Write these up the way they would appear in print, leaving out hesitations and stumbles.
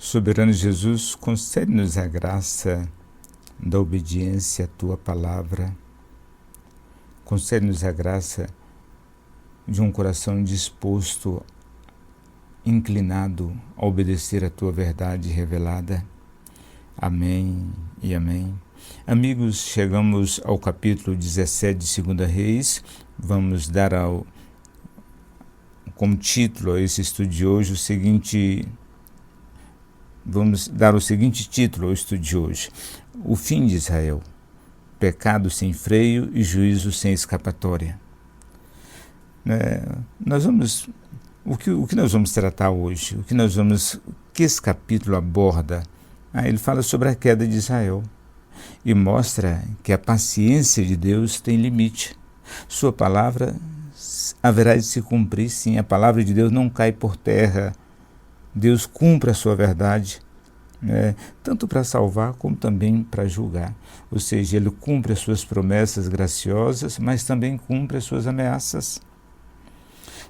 Soberano Jesus, concede-nos a graça da obediência à Tua palavra. Concede-nos a graça de um coração disposto, inclinado a obedecer a Tua verdade revelada. Amém e amém. Amigos, chegamos ao capítulo 17 de 2 Reis. Vamos dar como título a esse estudo de hoje o seguinte título ao estudo de hoje: O fim de Israel, pecado sem freio e juízo sem escapatória. O que nós vamos tratar hoje? Que esse capítulo aborda? Ele fala sobre a queda de Israel e mostra que a paciência de Deus tem limite. Sua palavra haverá de se cumprir, sim. A palavra de Deus não cai por terra. Deus cumpre a sua verdade, tanto para salvar como também para julgar. Ou seja, Ele cumpre as suas promessas graciosas, mas também cumpre as suas ameaças.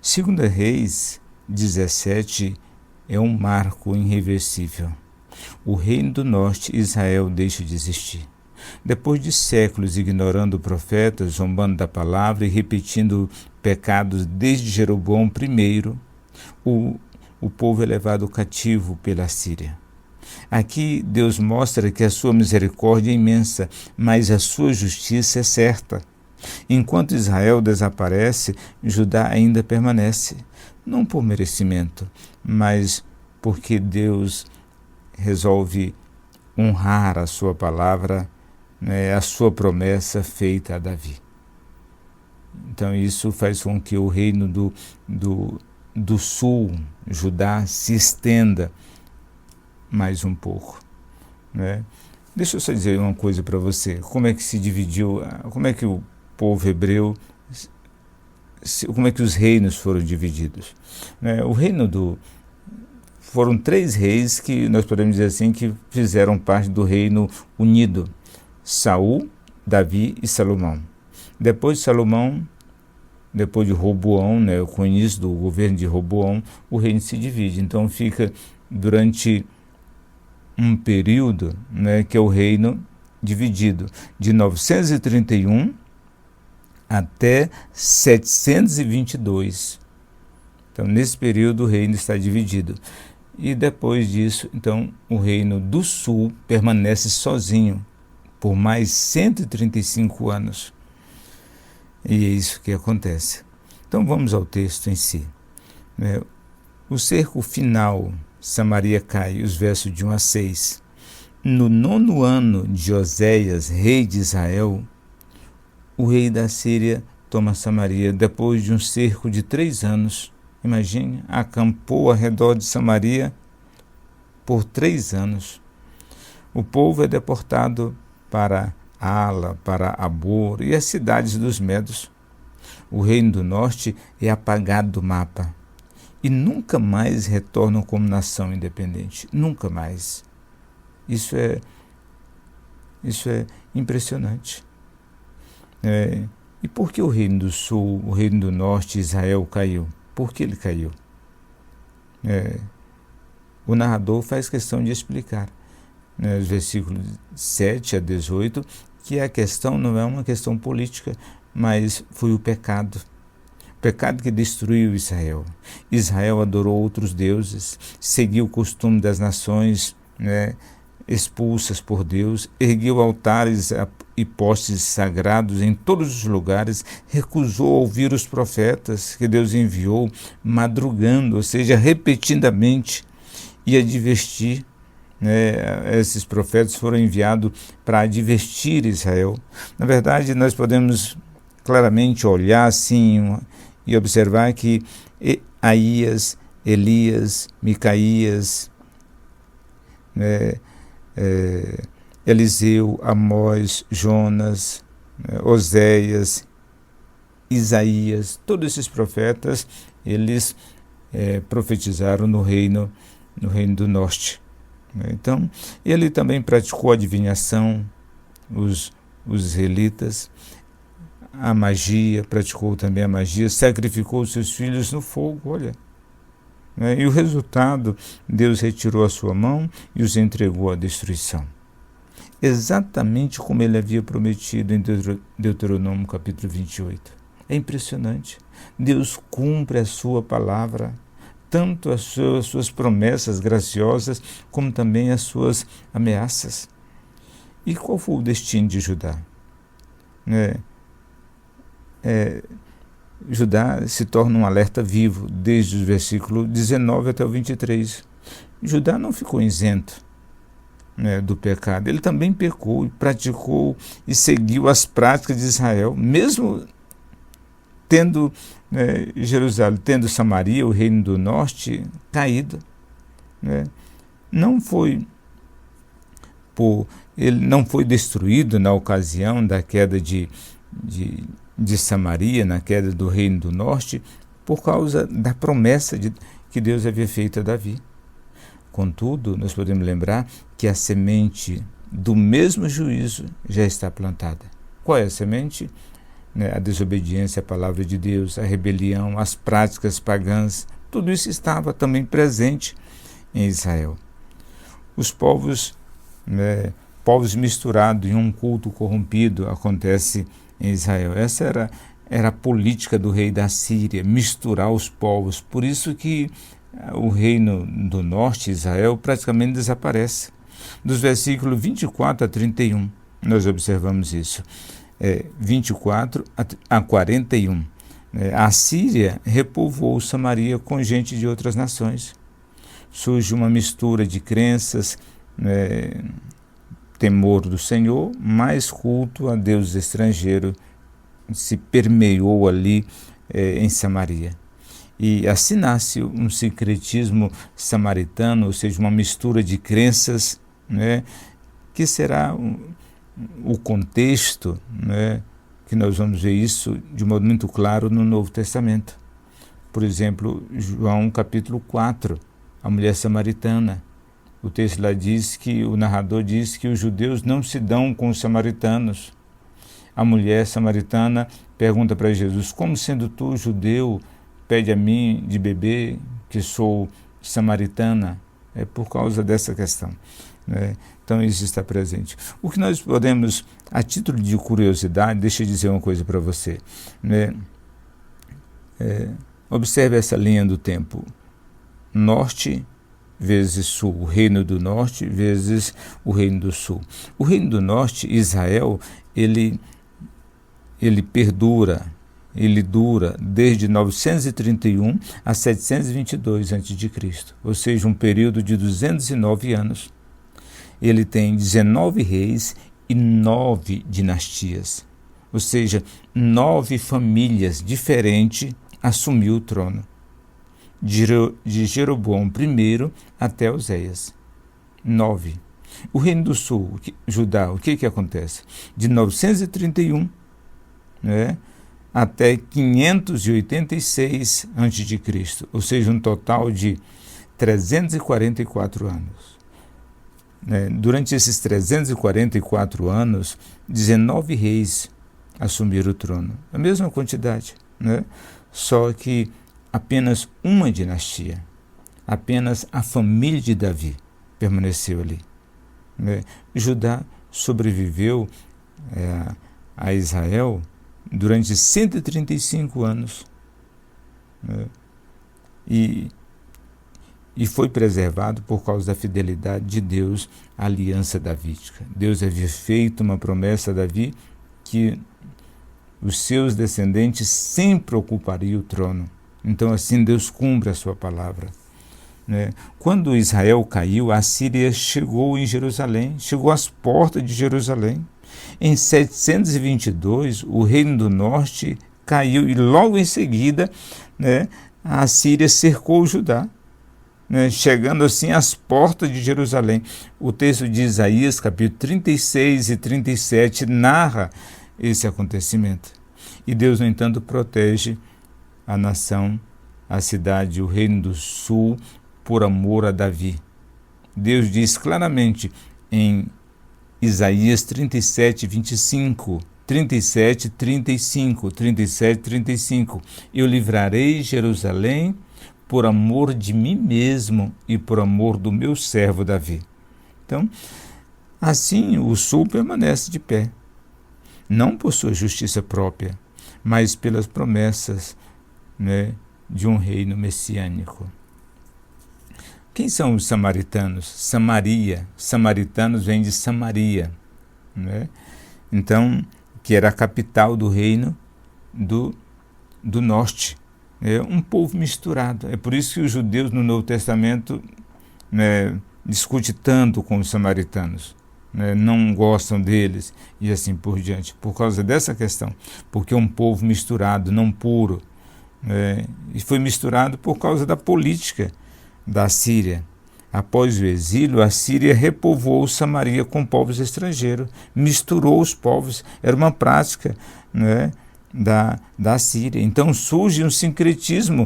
2 Reis 17 é um marco irreversível. O reino do norte, Israel, deixa de existir. Depois de séculos ignorando o profeta, zombando da palavra e repetindo pecados desde Jeroboão I, o povo é levado cativo pela Síria. Aqui Deus mostra que a sua misericórdia é imensa, mas a sua justiça é certa. Enquanto Israel desaparece, Judá ainda permanece, não por merecimento, mas porque Deus resolve honrar a sua palavra, a sua promessa feita a Davi. Então isso faz com que o reino do sul, Judá, se estenda mais um pouco. Deixa eu só dizer uma coisa para você. Como é que se dividiu, como é que o povo hebreu, como é que os reinos foram divididos? Foram 3 reis que nós podemos dizer assim que fizeram parte do reino unido: Saul, Davi e Salomão. Depois de Salomão, depois de Roboão, com o início do governo de Roboão, o reino se divide. Então fica durante um período, que é o reino dividido, de 931 até 722. Então nesse período o reino está dividido. E depois disso, então, o reino do sul permanece sozinho por mais 135 anos. E é isso que acontece. Então vamos ao texto em si. O cerco final, Samaria cai, os versos de 1 a 6. No 9º ano de Oséias, rei de Israel, o rei da Síria toma Samaria depois de um cerco de 3 anos. Imagine, acampou ao redor de Samaria por 3 anos. O povo é deportado para Ala, para Abor e as cidades dos Medos. O reino do norte é apagado do mapa e nunca mais retornam como nação independente. Nunca mais. Isso é impressionante. E por que o reino do sul, o reino do norte, Israel, caiu? Por que ele caiu? O narrador faz questão de explicar, nos versículos 7 a 18, que a questão não é uma questão política, mas foi o pecado. O pecado que destruiu Israel. Israel adorou outros deuses, seguiu o costume das nações, expulsas por Deus, ergueu altares e postes sagrados em todos os lugares, recusou ouvir os profetas que Deus enviou, madrugando, ou seja, repetidamente, e advertir. Esses profetas foram enviados para advertir Israel. Na verdade, nós podemos claramente olhar assim e observar que Aías, Elias, Micaías, Eliseu, Amós, Jonas, Oséias, Isaías, todos esses profetas, eles profetizaram no reino do norte. Então, ele também praticou a adivinhação, os israelitas, a magia, praticou também a magia, sacrificou seus filhos no fogo. Olha, né? E o resultado, Deus retirou a sua mão e os entregou à destruição. Exatamente como ele havia prometido em Deuteronômio capítulo 28. É impressionante. Deus cumpre a sua palavra, tanto as suas promessas graciosas, como também as suas ameaças. E qual foi o destino de Judá? Judá se torna um alerta vivo, desde o versículo 19 até o 23. Judá não ficou isento do pecado. Ele também pecou, praticou e seguiu as práticas de Israel, mesmo tendo Jerusalém, tendo Samaria, o reino do norte, caído. Ele não foi destruído na ocasião da queda de Samaria, na queda do reino do norte, por causa da promessa que Deus havia feito a Davi. Contudo, nós podemos lembrar que a semente do mesmo juízo já está plantada. Qual é a semente? A desobediência à palavra de Deus, a rebelião, as práticas pagãs, tudo isso estava também presente em Israel. Os povos misturados em um culto corrompido acontece em Israel. Essa era a política do rei da Síria, misturar os povos. Por isso que o reino do norte, Israel, praticamente desaparece. Dos versículos 24 a 31, nós observamos isso. 24 a 41. A Síria repovoou Samaria com gente de outras nações. Surge uma mistura de crenças, temor do Senhor, mais culto a Deus estrangeiro se permeou ali em Samaria. E assim nasce um sincretismo samaritano, ou seja, uma mistura de crenças, que será o contexto, que nós vamos ver isso de modo muito claro no Novo Testamento. Por exemplo, João capítulo 4, a mulher samaritana. O texto lá o narrador diz que os judeus não se dão com os samaritanos. A mulher samaritana pergunta para Jesus: como sendo tu judeu, pede a mim de beber, que sou samaritana? É por causa dessa questão. Então isso está presente. O que nós podemos, a título de curiosidade, deixa eu dizer uma coisa para você. Observe essa linha do tempo. Norte vezes sul, o reino do norte vezes o reino do sul. O reino do norte, Israel, ele perdura, ele dura desde 931 a 722 a.C., ou seja, um período de 209 anos. Ele tem 19 reis e 9 dinastias, ou seja, 9 famílias diferentes assumiu o trono, de Jeroboão I até Oséias. 9. O reino do sul, Judá, o que acontece? De 931 até 586 a.C., ou seja, um total de 344 anos. Durante esses 344 anos, 19 reis assumiram o trono, a mesma quantidade, só que apenas uma dinastia, apenas a família de Davi permaneceu ali. Judá sobreviveu a Israel durante 135 anos, e foi preservado por causa da fidelidade de Deus à aliança davídica. Deus havia feito uma promessa a Davi que os seus descendentes sempre ocupariam o trono. Então assim Deus cumpre a sua palavra. Quando Israel caiu, a Síria chegou em Jerusalém, chegou às portas de Jerusalém. Em 722, o reino do norte caiu e logo em seguida a Síria cercou Judá, chegando assim às portas de Jerusalém. O texto de Isaías, capítulo 36 e 37, narra esse acontecimento. E Deus, no entanto, protege a nação, a cidade, o reino do sul, por amor a Davi. Deus diz claramente em Isaías 37, 25, 37, 35, 37, 35, eu livrarei Jerusalém por amor de mim mesmo e por amor do meu servo Davi. Então, assim o sul permanece de pé, não por sua justiça própria, mas pelas promessas, de um reino messiânico. Quem são os samaritanos? Samaria. Samaritanos vem de Samaria, Então, que era a capital do reino do norte. É um povo misturado. É por isso que os judeus no Novo Testamento discutem tanto com os samaritanos. Não gostam deles e assim por diante, por causa dessa questão, porque é um povo misturado, não puro, e foi misturado por causa da política da Síria. Após o exílio, a Síria repovoou Samaria com povos estrangeiros, misturou os povos, era uma prática da Síria. Então surge um sincretismo,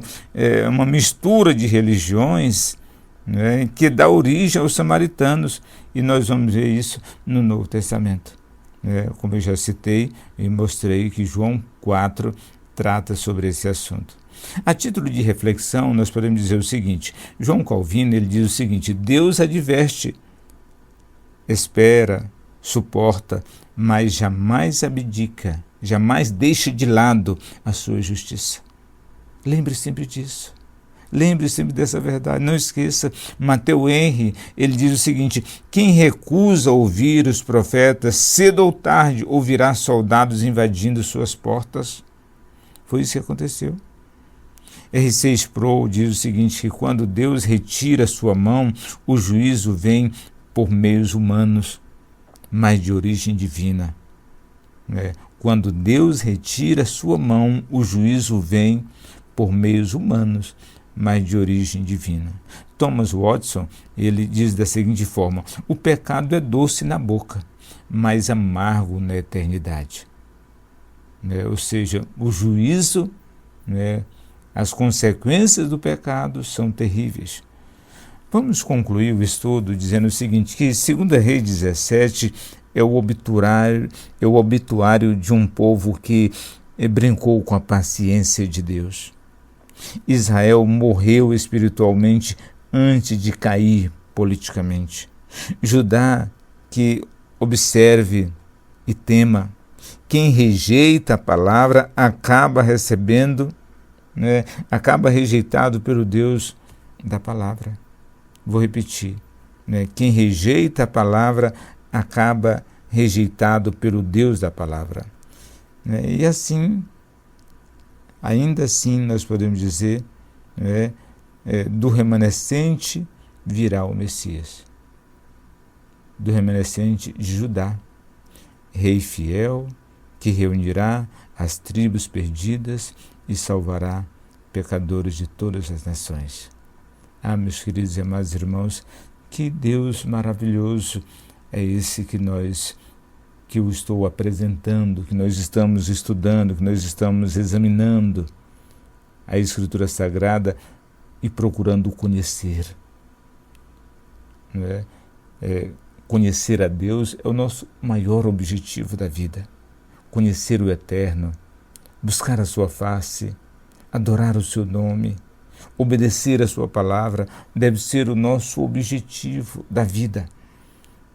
uma mistura de religiões, que dá origem aos samaritanos, e nós vamos ver isso no Novo Testamento. Como eu já citei e mostrei que João 4 trata sobre esse assunto. A título de reflexão, nós podemos dizer o seguinte: João Calvino ele diz o seguinte: Deus adverte, espera, suporta, mas jamais abdica, jamais deixa de lado a sua justiça. Lembre sempre disso. Lembre sempre dessa verdade, não esqueça. Matthew Henry, ele diz o seguinte: quem recusa ouvir os profetas, cedo ou tarde ouvirá soldados invadindo suas portas. Foi isso que aconteceu. R.C. Sproul diz o seguinte, que quando Deus retira sua mão, o juízo vem por meios humanos, mas de origem divina. Quando Deus retira sua mão, o juízo vem por meios humanos, mas de origem divina. Thomas Watson, ele diz da seguinte forma: o pecado é doce na boca, mas amargo na eternidade. Ou seja, o juízo, as consequências do pecado são terríveis. Vamos concluir o estudo dizendo o seguinte, que 2 Reis 17 é o obituário de um povo que brincou com a paciência de Deus. Israel morreu espiritualmente antes de cair politicamente. Judá, que observe e tema. Quem rejeita a palavra acaba recebendo, acaba rejeitado pelo Deus da palavra. Vou repetir. Quem rejeita a palavra acaba rejeitado pelo Deus da palavra. E assim, ainda assim nós podemos dizer, do remanescente virá o Messias. Do remanescente de Judá, rei fiel, que reunirá as tribos perdidas e salvará pecadores de todas as nações. Meus queridos e amados irmãos, que Deus maravilhoso é esse que eu estou apresentando, que nós estamos estudando, que nós estamos examinando a Escritura Sagrada e procurando conhecer. Conhecer a Deus é o nosso maior objetivo da vida. Conhecer o Eterno, buscar a sua face, adorar o seu nome, obedecer a sua palavra deve ser o nosso objetivo da vida.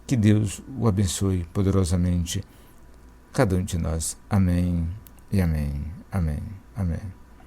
Que Deus o abençoe poderosamente, cada um de nós. Amém e amém. Amém. Amém.